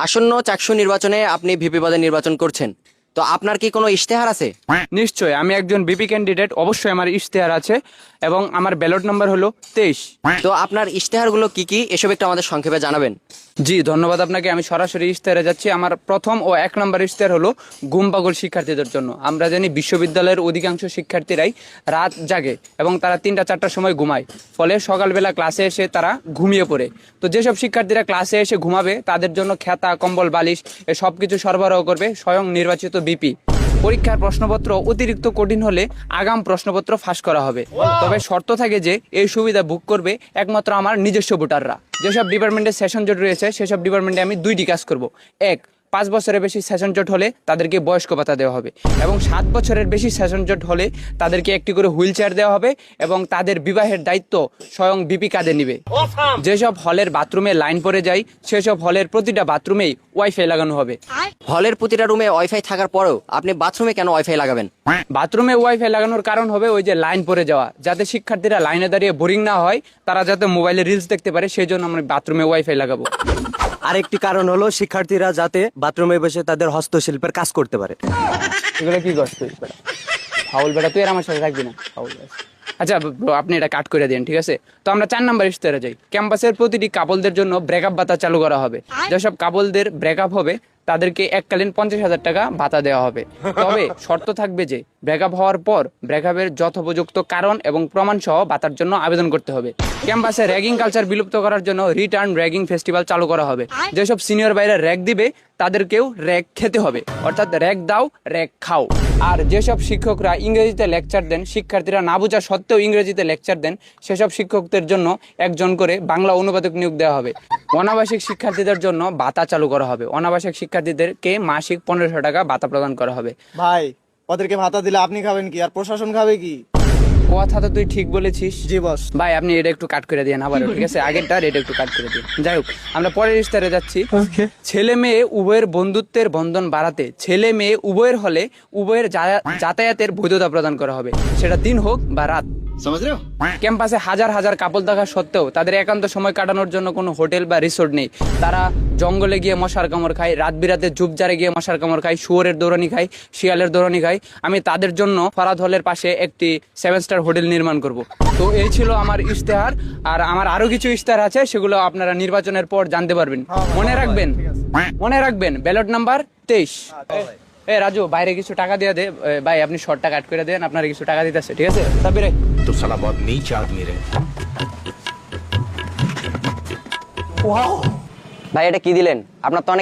আসন্ন চাকসু নির্বাচনে আপনি ভিপি পদে নির্বাচন করছেন, তো আপনার কি কোনো ইশতেহার আছে? নিশ্চয়, আমি একজন বিপি ক্যান্ডিডেট, অবশ্যই আমার ইশতেহার আছে এবং আমার ব্যালট নাম্বার হলো 23। তো আপনার ইশতেহারগুলো কি কি এসব একটু আমাদের সংক্ষেপে জানাবেন। জি ধন্যবাদ আপনাকে। আমি সরাসরি ইশতেহারে যাচ্ছি। আমার প্রথম ও 1 নম্বর ইশতেহার হলো ঘুম পাগল শিক্ষার্থীদের জন্য। আমরা জানি বিশ্ববিদ্যালয়ের অধিকাংশ শিক্ষার্থীরাই রাত জাগে এবং তারা 3টা-4টার সময় ঘুমায়, ফলে সকালবেলা ক্লাসে এসে তারা ঘুমিয়ে পড়ে। তো যেসব শিক্ষার্থীরা ক্লাসে এসে ঘুমাবে তাদের জন্য খেতা, কম্বল, বালিশ এ সব কিছু সরবরাহ করবে স্বয়ং নির্বাচিত বিপি। পরীক্ষার প্রশ্নপত্র অতিরিক্ত কঠিন হলে আগাম প্রশ্নপত্র ফাঁস করা হবে, তবে শর্ত থাকে যে এই সুবিধা বুক করবে একমাত্র আমার নিজস্ব ভোটাররা। যেসব ডিপার্টমেন্টের সেশন জট রয়েছে সেসব ডিপার্টমেন্টে আমি 2টি কাজ করব। 1, 5 বছরের বেশি সেশন জট হলে তাদেরকে বয়স্ক ভাতা দেওয়া হবে এবং 7 বছরের বেশি সেশন জট হলে তাদেরকে একটি করে হুইল চেয়ার দেওয়া হবে এবং তাদের বিবাহের দায়িত্ব স্বয়ং বিপি কাঁধে নিবে। যেসব হলের বাথরুমে লাইন পড়ে যায় সেসব হলের প্রতিটা বাথরুমেই ওয়াইফাই লাগানো হবে। হলের প্রতিটা রুমে ওয়াইফাই থাকার পরেও আপনি বাথরুমে কেন ওয়াইফাই লাগাবেন? বাথরুমে ওয়াইফাই লাগানোর কারণ হবে ওই যে লাইন পড়ে যাওয়া, যাতে শিক্ষার্থীরা লাইনে দাঁড়িয়ে বোরিং না হয়, তারা যাতে মোবাইলে রিলস দেখতে পারে, সেই জন্য আমরা বাথরুমে ওয়াইফাই লাগাবো। আরেকটি কারণ হলো শিক্ষার্থীরা যাতে বাথরুমে বসে তাদের হস্তশিল্পের কাজ করতে পারে। এগুলো কি করছিস বেটা? ফাউল বেটা, তুই আর আমার সাথে থাকবি না, ফাউল। আচ্ছা bro, আপনি এটা কাট করে দিন, ঠিক আছে? তো আমরা 4 নম্বর ইশতেহারে যাই। ক্যাম্পাসের প্রতিটি কাপলদের জন্য ব্রেকআপ ভাতা চালু করা হবে। যেসব কাপলদের ব্রেকআপ হবে তাদেরকে এককালীন 50,000 টাকা ভাতা দেওয়া হবে। তবে শর্ত থাকবে যে ব্রেকআপ হওয়ার পর ব্রেকআপের যথোপযুক্ত কারণ এবং প্রমাণ সহ ভাতার জন্য আবেদন করতে হবে। ক্যাম্পাসে র্যাগিং কালচার বিলুপ্ত করার জন্য রিটার্ন র্যাগিং ফেস্টিভ্যাল চালু করা হবে। যেসব সিনিয়র ভাইরা র্যাগ দিবে তাদেরকেও র্যাগ খেতে হবে, অর্থাৎ র্যাগ দাও র্যাগ খাও। আর যেসব শিক্ষকরা ইংরেজিতে লেকচার দেন, শিক্ষার্থীরা না বোঝা সত্ত্বেও ইংরেজিতে লেকচার দেন, সেসব শিক্ষকদের জন্য একজন করে বাংলা অনুবাদক নিয়োগ দেওয়া হবে। অনাবাসিক শিক্ষার্থীদের জন্য ভাতা চালু করা হবে। অনাবাসিক শিক্ষার্থীদেরকে মাসিক 1500 টাকা ভাতা প্রদান করা হবে। ভাই, ওদেরকে ভাতা দিলে আপনি খাবেন কি আর প্রশাসন খাবে কি? কথা তো তুই ঠিক বলেছিস। জি বস। ভাই আপনি এটা একটু কাট করে দিন আবার, ঠিক আছে? আগেরটার এটা একটু কাট করে দিন। যাই হোক, আমরা পরের ইশতেহারে যাচ্ছি। ছেলে মেয়ে উভয়ের বন্ধুত্বের বন্ধন বাড়াতে ছেলে মেয়ে উভয়ের হলে উভয়ের যাতায়াতের বৈধতা প্রদান করা হবে, সেটা দিন হোক বা রাত। ক্যাম্পাসে হাজার হাজার কাপল থাকা সত্ত্বেও তাদের একান্ত সময় কাটানোর জন্য কোনো হোটেল বা রিসোর্ট নেই। তারা জঙ্গলে গিয়ে মশার কামড় খায়, রাত বিরাতে ঝুপঝাড়ে গিয়ে মশার কামড় খায়, শুয়োরের দৌড়ানি খায়, শিয়ালের দৌড়ানি খায়। আমি তাদের জন্য ফরাদ হলের পাশে একটি 7 স্টার হোটেল নির্মাণ করব। তো এই ছিল আমার ইশতেহার, আর আমার আরো কিছু ইশতেহার আছে, সেগুলো আপনারা নির্বাচনের পর জানতে পারবেন। মনে রাখবেন ব্যালট নাম্বার 23। রাজু, বাইরে কিছু টাকা দিয়ে দে ভাই, আপনি শর্টটা কাট করে দেন, আপনারা কিছু টাকা দিতেছে, ঠিক আছে? সাবিরে तो साला बहुत नीच आदमी रहे। ভাই এটা কি দিলেন? আপনার তো অনেক